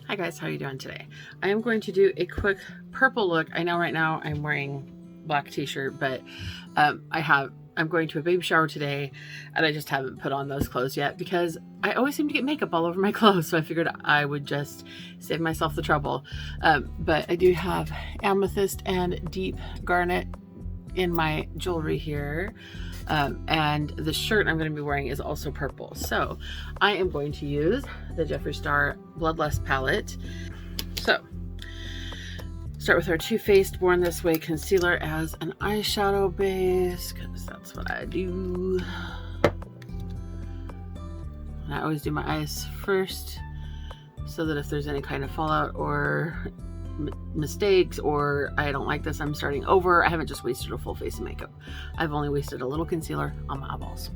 Hi guys, how are you doing today? I am going to do a quick purple look. I know right now I'm wearing black t-shirt, but I'm going to a baby shower today and I just haven't put on those clothes yet because I always seem to get makeup all over my clothes, so I figured I would just save myself the trouble. But I do have amethyst and deep garnet in my jewelry here. And the shirt I'm going to be wearing is also purple. So I am going to use the Jeffree Star Bloodlust palette. So start with our Too Faced Born This Way concealer as an eyeshadow base, because that's what I do. And I always do my eyes first so that if there's any kind of fallout or mistakes or I don't like this, I'm starting over, I haven't just wasted a full face of makeup. I've only wasted a little concealer on my eyeballs.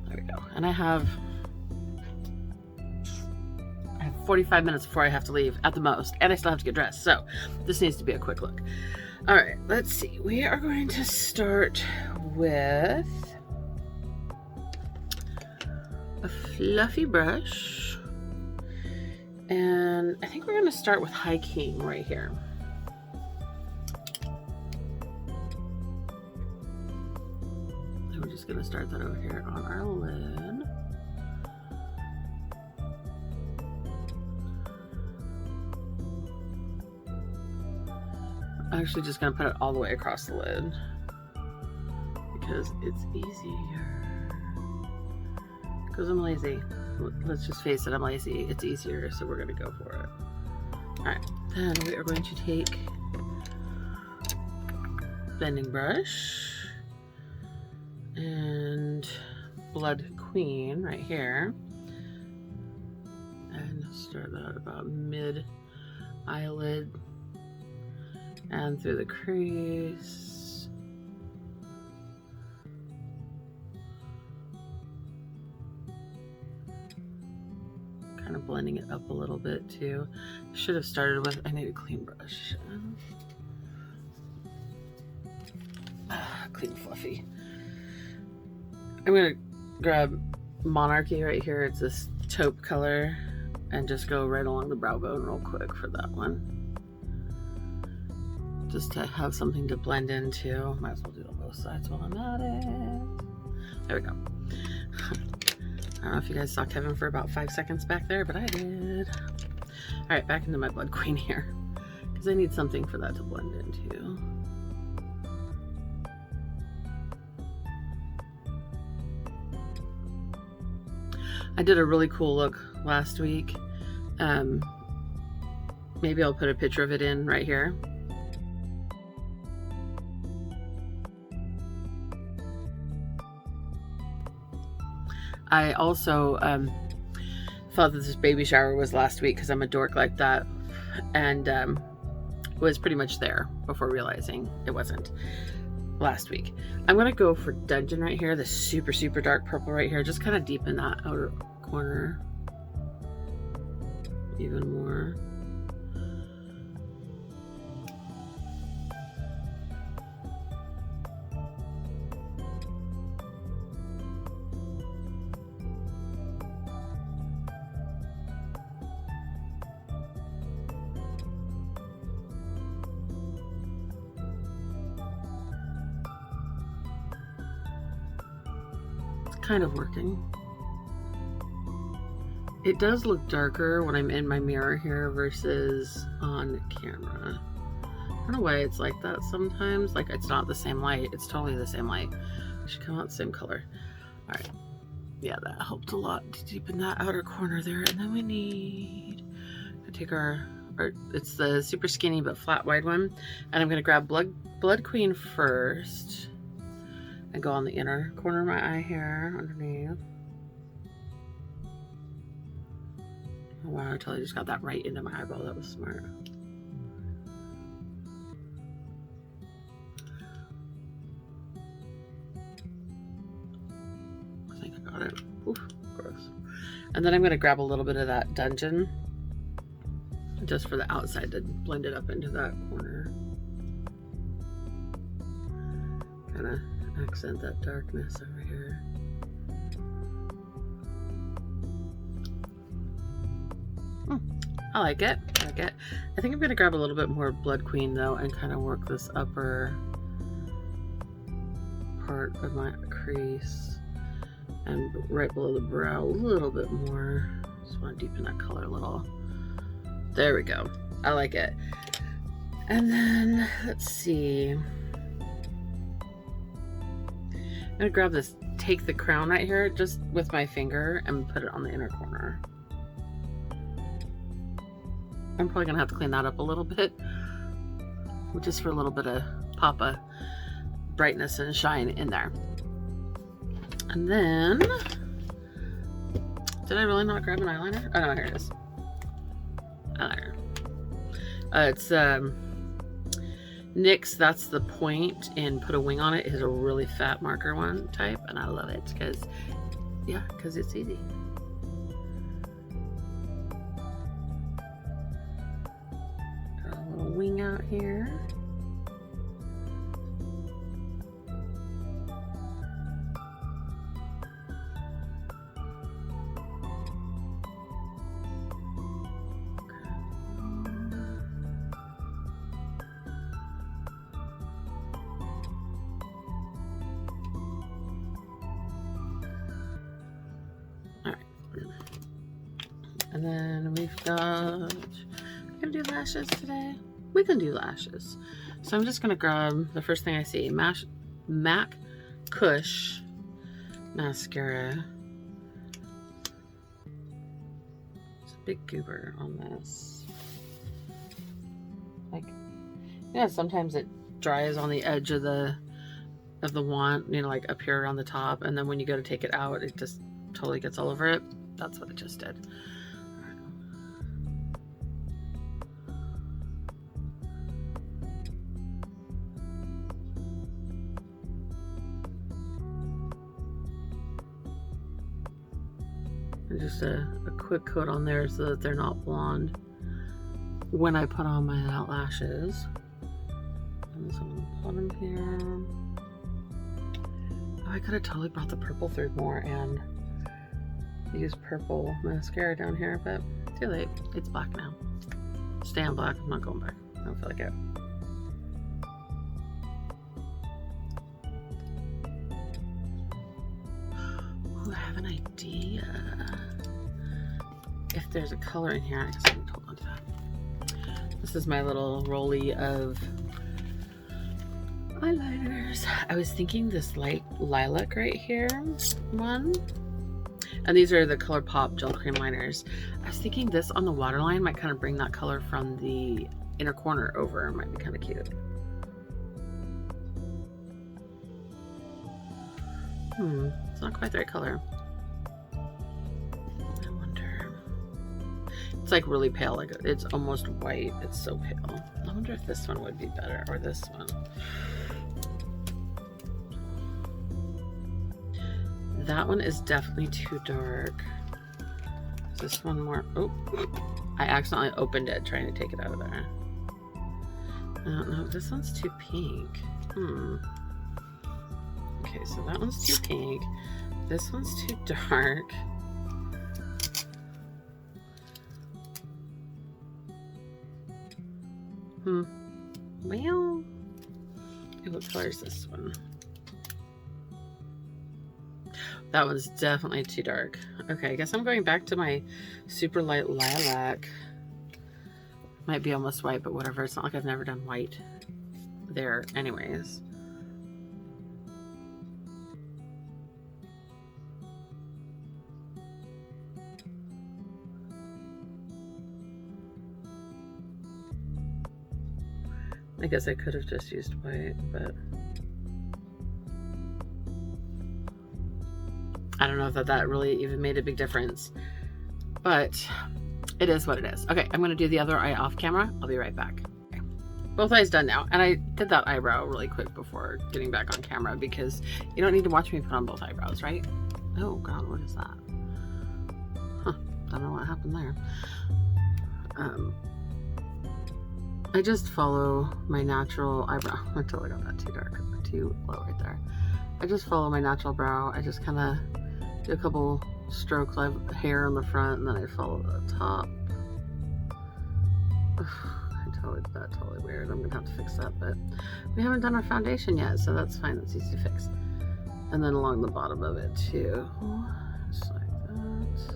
There we go. And I have 45 minutes before I have to leave at the most, and I still have to get dressed, so this needs to be a quick look. All right, let's see. We are going to start with a fluffy brush, and I think we're going to start with High King right here. So we're just going to start that over here on our lid. I'm actually just going to put it all the way across the lid because it's easier. Because I'm lazy. Let's just face it, I'm lazy. It's easier, so we're going to go for it. Alright, then we are going to take blending brush and Blood Queen right here. And start that about mid eyelid and through the crease. Kind of blending it up a little bit too. Should have started with, I need a clean brush. Clean fluffy. I'm gonna grab Monarchy right here. It's this taupe color and just go right along the brow bone real quick for that one. Just to have something to blend into. Might as well do it on both sides while I'm at it. There we go. I don't know if you guys saw Kevin for about 5 seconds back there, but I did. All right, back into my Blood Queen here, because I need something for that to blend into. I did a really cool look last week. Maybe I'll put a picture of it in right here. I also thought that this baby shower was last week because I'm a dork like that, and was pretty much there before realizing it wasn't last week. I'm going to go for Dungeon right here, the super, super dark purple right here, just kind of deepen that outer corner even more. Kind of working. It does look darker when I'm in my mirror here versus on camera. I don't know why it's like that sometimes. Like, it's not the same light. It's totally the same light. It should come out the same color. All right. Yeah, that helped a lot to deepen that outer corner there. And then we need to take our it's the super skinny but flat wide one. And I'm going to grab Blood Queen first. And go on the inner corner of my eye here, underneath. Oh wow, I totally just got that right into my eyeball. That was smart. I think I got it. Oof, gross. And then I'm going to grab a little bit of that Dungeon just for the outside to blend it up into that corner. Kind of accent that darkness over here. I like it. I like it. I think I'm going to grab a little bit more Blood Queen though and kind of work this upper part of my crease and right below the brow a little bit more. Just want to deepen that color a little. There we go. I like it. And then let's see. I'm going to grab this, take the crown right here just with my finger and put it on the inner corner. I'm probably gonna have to clean that up a little bit, just for a little bit of pop of brightness and shine in there. And then, did I really not grab an eyeliner? Oh no, here it is. Eyeliner. It's NYX, that's the point, and Put a Wing on It is a really fat marker one type, and I love it because, yeah, because it's easy. Wing out here. All right. And then we've got, I'm gonna do lashes today. We can do lashes. So I'm just gonna grab the first thing I see, MAC Kush mascara. It's a big goober on this. Like, yeah, sometimes it dries on the edge of the wand, you know, like up here on the top, and then when you go to take it out, it just totally gets all over it. That's what it just did. Just a quick coat on there so that they're not blonde when I put on my lashes. And this on the bottom here. Oh, I could have totally brought the purple through more and used purple mascara down here, but too late. It's black now. Stay on black. I'm not going back. I don't feel like it. Oh, I have an idea. If there's a color in here, I guess I need to hold on to that. This is my little rolly of eyeliners. I was thinking this light lilac right here one. And these are the ColourPop gel cream liners. I was thinking this on the waterline might kind of bring that color from the inner corner over. Might be kind of cute. It's not quite the right color. It's like really pale, like it's almost white. It's so pale. I wonder if this one would be better, or this one. That one is definitely too dark. Is this one more? Oh, I accidentally opened it trying to take it out of there. I don't know. This one's too pink. Okay, so that one's too pink. This one's too dark. Well, what color is this one? That one's definitely too dark. Okay, I guess I'm going back to my super light lilac. Might be almost white, but whatever. It's not like I've never done white there anyways. I guess I could have just used white, but I don't know if that really even made a big difference, but it is what it is. Okay, I'm gonna do the other eye off camera. I'll be right back. Okay. Both eyes done now, and I did that eyebrow really quick before getting back on camera because you don't need to watch me put on both eyebrows, right? Oh God, what is that? Huh, don't know what happened there. I just follow my natural eyebrow until I got that too dark, too low right there. I just follow my natural brow. I just kind of do a couple strokes of hair on the front, and then I follow the top. I totally did that, totally weird. I'm gonna have to fix that, but we haven't done our foundation yet, so that's fine. That's easy to fix. And then along the bottom of it too, just like that.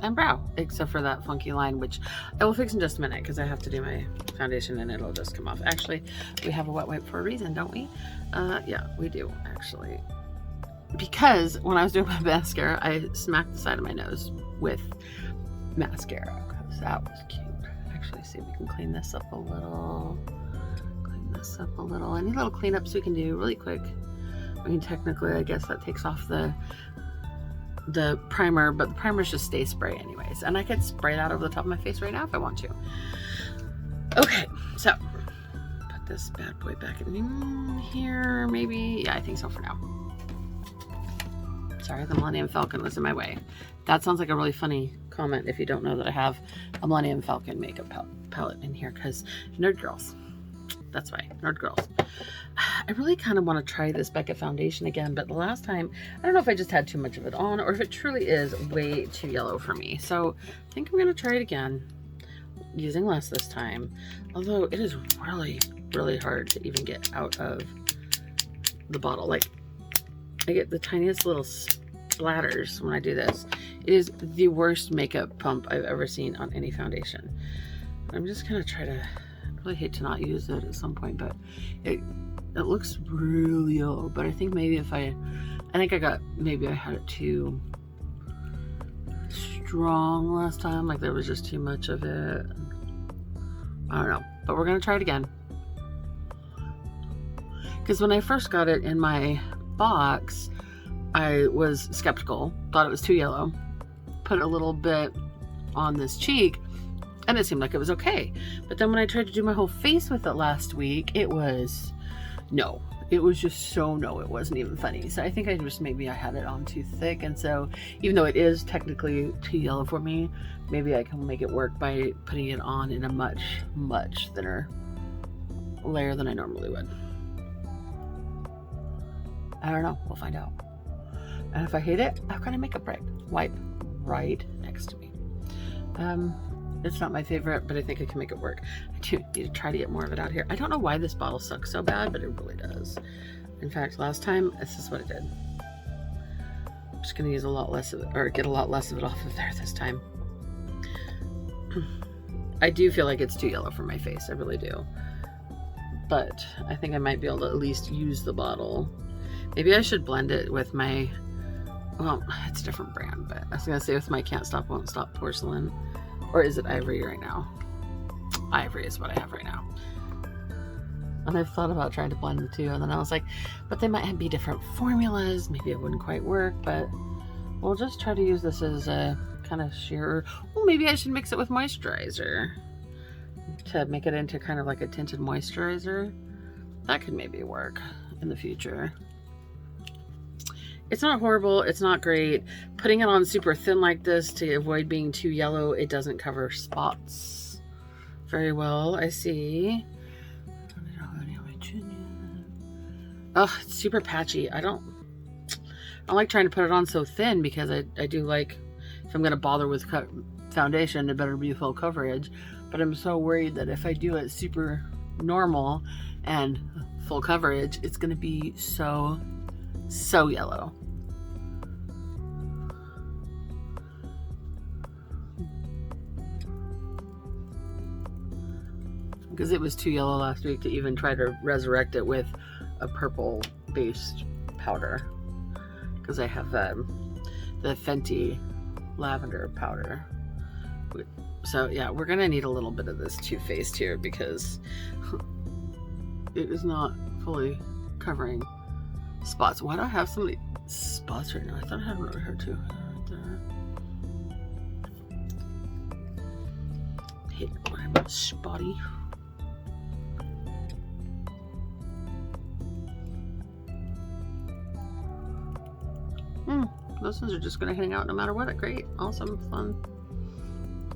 And brow, except for that funky line, which I will fix in just a minute because I have to do my foundation and it'll just come off. Actually, we have a wet wipe for a reason, don't we? Yeah, we do actually. Because when I was doing my mascara, I smacked the side of my nose with mascara because that was cute. Actually, see if we can clean this up a little. Clean this up a little. Any little cleanups we can do really quick. I mean, technically, I guess that takes off the primer, but the primer's just stay spray anyways, and I could spray that over the top of my face right now if I want to. Okay, so put this bad boy back in here, maybe. Yeah, I think so for now. Sorry, the Millennium Falcon was in my way. That sounds like a really funny comment if you don't know that I have a Millennium Falcon makeup palette in here, because nerd girls. That's why, nerd girls. I really kind of want to try this Becca foundation again, but the last time, I don't know if I just had too much of it on or if it truly is way too yellow for me. So I think I'm going to try it again, using less this time. Although it is really, really hard to even get out of the bottle. Like, I get the tiniest little splatters when I do this. It is the worst makeup pump I've ever seen on any foundation. I'm just going to try to... I really hate to not use it at some point, but it looks really yellow. But I think maybe if maybe I had it too strong last time, like there was just too much of it. I don't know, but we're gonna try it again. Because when I first got it in my box, I was skeptical, thought it was too yellow, put a little bit on this cheek, and it seemed like it was okay. But then when I tried to do my whole face with it last week, it was no. It was just so no, it wasn't even funny. So I think maybe I had it on too thick. And so even though it is technically too yellow for me, maybe I can make it work by putting it on in a much, much thinner layer than I normally would. I don't know, we'll find out. And if I hate it, I've got a makeup wipe right next to me. It's not my favorite, but I think I can make it work. I do need to try to get more of it out here. I don't know why this bottle sucks so bad, but it really does. In fact, last time, this is what it did. I'm just gonna use a lot less of it, or get a lot less of it off of there this time. I do feel like it's too yellow for my face, I really do. But I think I might be able to at least use the bottle. Maybe I should blend it with my, well, it's a different brand, but I was gonna say with my Can't Stop, Won't Stop porcelain. Or is it Ivory right now? Ivory is what I have right now. And I've thought about trying to blend the two, and then I was like, but they might be different formulas. Maybe it wouldn't quite work, but we'll just try to use this as a kind of sheer. Well, maybe I should mix it with moisturizer to make it into kind of like a tinted moisturizer. That could maybe work in the future. It's not horrible, it's not great. Putting it on super thin like this to avoid being too yellow, it doesn't cover spots very well, I see. Oh, it's super patchy. I don't like trying to put it on so thin because I do like, if I'm gonna bother with foundation, it better be full coverage. But I'm so worried that if I do it super normal and full coverage, it's gonna be so yellow. Because it was too yellow last week to even try to resurrect it with a purple based powder. Because I have the Fenty lavender powder. So yeah, we're gonna need a little bit of this Too Faced here because it is not fully covering spots. Why do I have so many spots right now? I thought I had one over here too. Right there. I hate when I'm spotty. Those ones are just gonna hang out no matter what. Great, awesome, fun.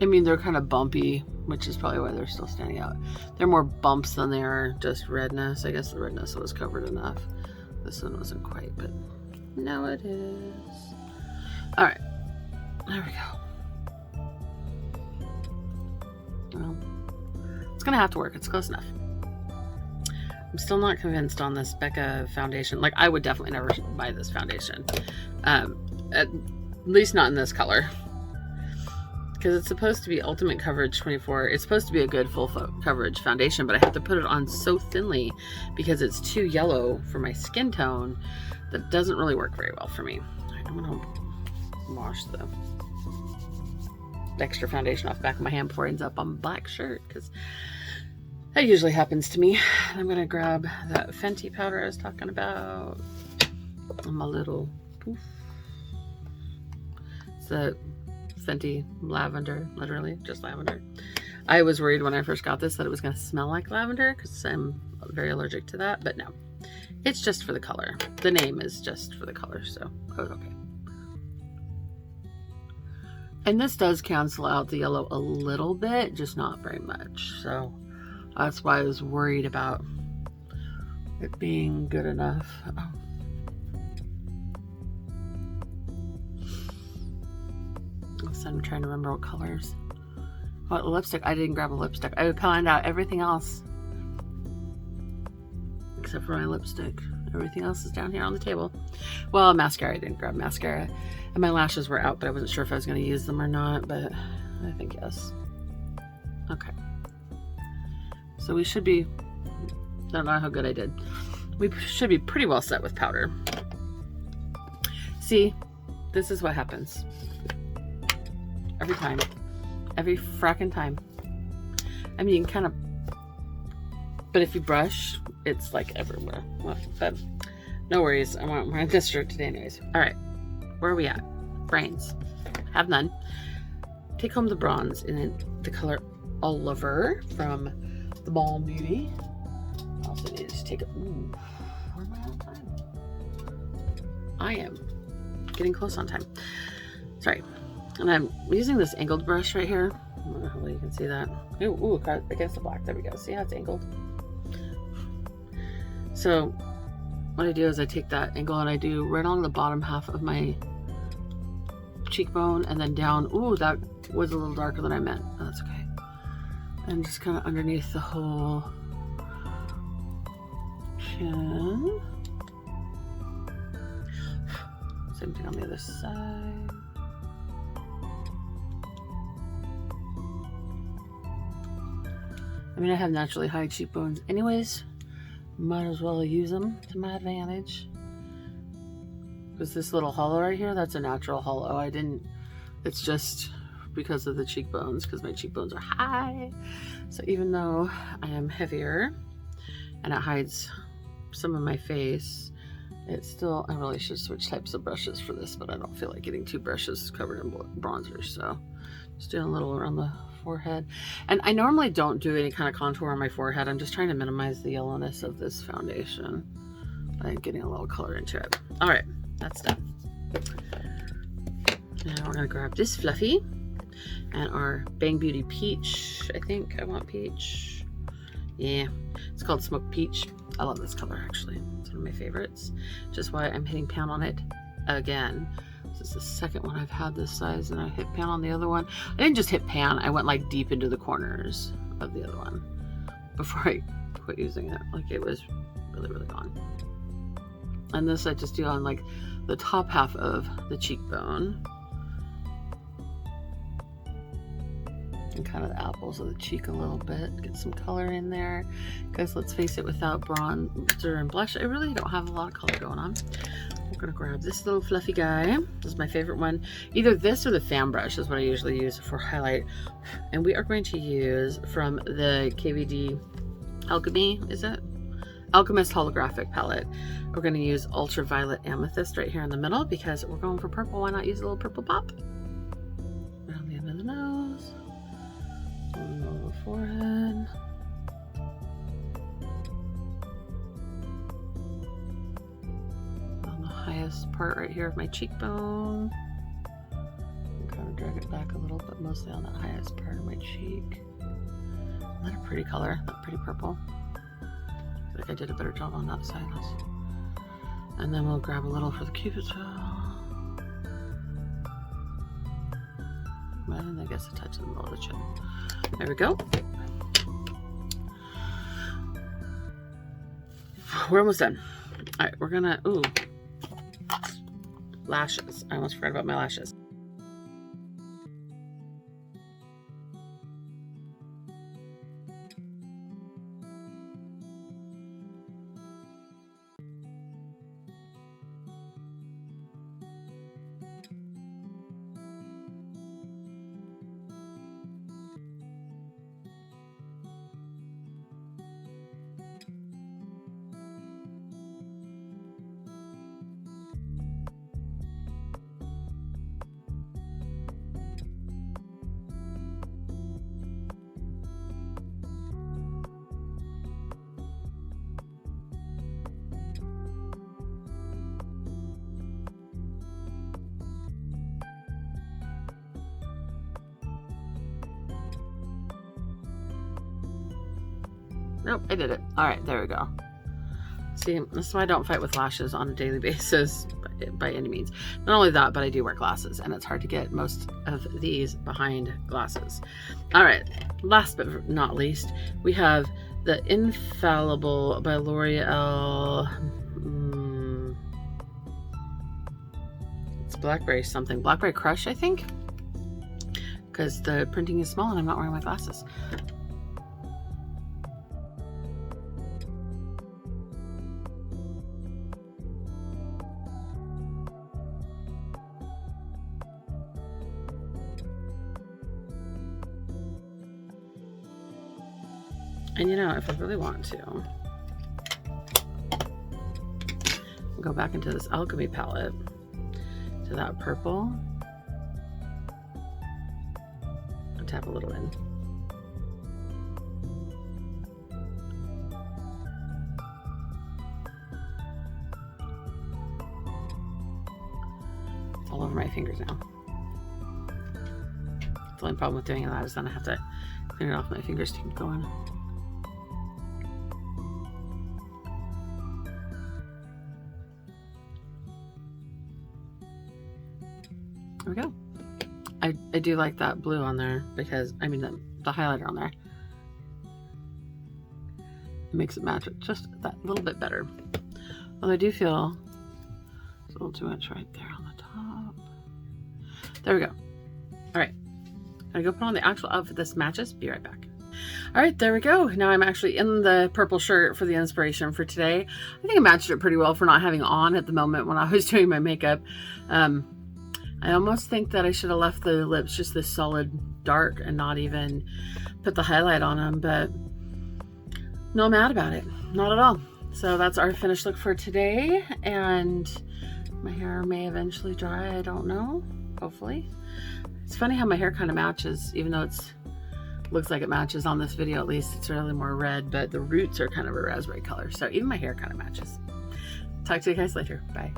I mean, they're kind of bumpy, which is probably why they're still standing out. They're more bumps than they are just redness. I guess the redness was covered enough. This one wasn't quite, but now it is. All right, there we go. Well, it's gonna have to work. It's close enough. I'm still not convinced on this Becca foundation. Like, I would definitely never buy this foundation. At least not in this color. Because it's supposed to be Ultimate Coverage 24. It's supposed to be a good full coverage foundation, but I have to put it on so thinly because it's too yellow for my skin tone that doesn't really work very well for me. I'm going to wash the extra foundation off the back of my hand before it ends up on my black shirt, because that usually happens to me. I'm going to grab that Fenty powder I was talking about on my little poof. It's the Fenty lavender, literally just lavender. I was worried when I first got this that it was going to smell like lavender because I'm very allergic to that, but no, it's just for the color. The name is just for the color, so okay. And this does cancel out the yellow a little bit, just not very much. So that's why I was worried about it being good enough. Oh. So I'm trying to remember what colors. What lipstick? I didn't grab a lipstick. I planned out everything else except for my lipstick. Everything else is down here on the table. Well, mascara. I didn't grab mascara. And my lashes were out, but I wasn't sure if I was going to use them or not, but I think yes. Okay. So we should be, I don't know how good I did. We should be pretty well set with powder. See, this is what happens. Every time. Every fracking time. I mean, you can kind of, but if you brush, it's like everywhere. Well, but no worries. I'm wearing this shirt today anyways. All right. Where are we at? Brains. Have none. Take home the bronze in the color Oliver from the Balm Beauty. I also need to take it. Ooh, where am I on time? I am getting close on time. Sorry. And I'm using this angled brush right here. I don't know how you can see that. Ooh, against the black. There we go. See how it's angled? So what I do is I take that angle and I do right along the bottom half of my cheekbone and then down. Ooh, that was a little darker than I meant. Oh, that's okay. And just kind of underneath the whole chin. Same thing on the other side. I mean, I have naturally high cheekbones anyways. Might as well use them to my advantage. Because this little hollow right here, that's a natural hollow. It's just because of the cheekbones, because my cheekbones are high. So even though I am heavier and it hides some of my face, it's still, I really should switch types of brushes for this, but I don't feel like getting two brushes covered in bronzer. So just doing a little around the forehead. And I normally don't do any kind of contour on my forehead. I'm just trying to minimize the yellowness of this foundation by getting a little color into it. All right, that's done. Now we're gonna grab this Fluffy and our Bang Beauty Peach. I think I want peach. Yeah, it's called Smoked Peach. I love this color actually. It's one of my favorites. Just why I'm hitting pan on it again. This is the second one I've had this size, and I hit pan on the other one. I didn't just hit pan, I went like deep into the corners of the other one before I quit using it. Like it was really, really gone. And this I just do on like the top half of the cheekbone. And kind of the apples of the cheek a little bit. Get some color in there. Because let's face it, without bronzer and blush, I really don't have a lot of color going on. We're gonna grab this little fluffy guy. This is my favorite one. Either this or the fan brush is what I usually use for highlight. And we are going to use from the KVD Alchemy, is it? Alchemist Holographic Palette. We're gonna use Ultraviolet Amethyst right here in the middle because we're going for purple. Why not use a little purple pop? Around the end of the nose. On the lower forehead. Highest part right here of my cheekbone. And kind of drag drag it back a little, but mostly on the highest part of my cheek. Isn't that a pretty color? That pretty purple? I feel like I did a better job on that side. And then we'll grab a little for the Cupid's bow. And I guess a touch in the middle of the chin. There we go. We're almost done. All right, we're gonna, ooh, lashes. I almost forgot about my lashes. Nope, I did it. All right, there we go. See, this is why I don't fight with lashes on a daily basis by any means. Not only that, but I do wear glasses, and it's hard to get most of these behind glasses. All right, last but not least, we have the Infallible by L'Oreal. It's Blackberry something. Blackberry Crush, I think, because the printing is small and I'm not wearing my glasses. And you know, if I really want to, go back into this Alchemy palette to that purple and tap a little in. It's all over my fingers now. The only problem with doing that is then I have to clean it off my fingers to keep going. There we go. I do like that blue on there because, I mean, the highlighter on there. It makes it match it just that little bit better. Although I do feel it's a little too much right there on the top. There we go. All right. I'm gonna go put on the actual outfit this matches. Be right back. All right, there we go. Now I'm actually in the purple shirt for the inspiration for today. I think I matched it pretty well for not having on at the moment when I was doing my makeup. I almost think that I should have left the lips just this solid dark and not even put the highlight on them, but no mad about it, not at all. So that's our finished look for today, and my hair may eventually dry, I don't know, hopefully. It's funny how my hair kind of matches, even though it's looks like it matches on this video, at least it's really more red, but the roots are kind of a raspberry color, so even my hair kind of matches. Talk to you guys later. Bye.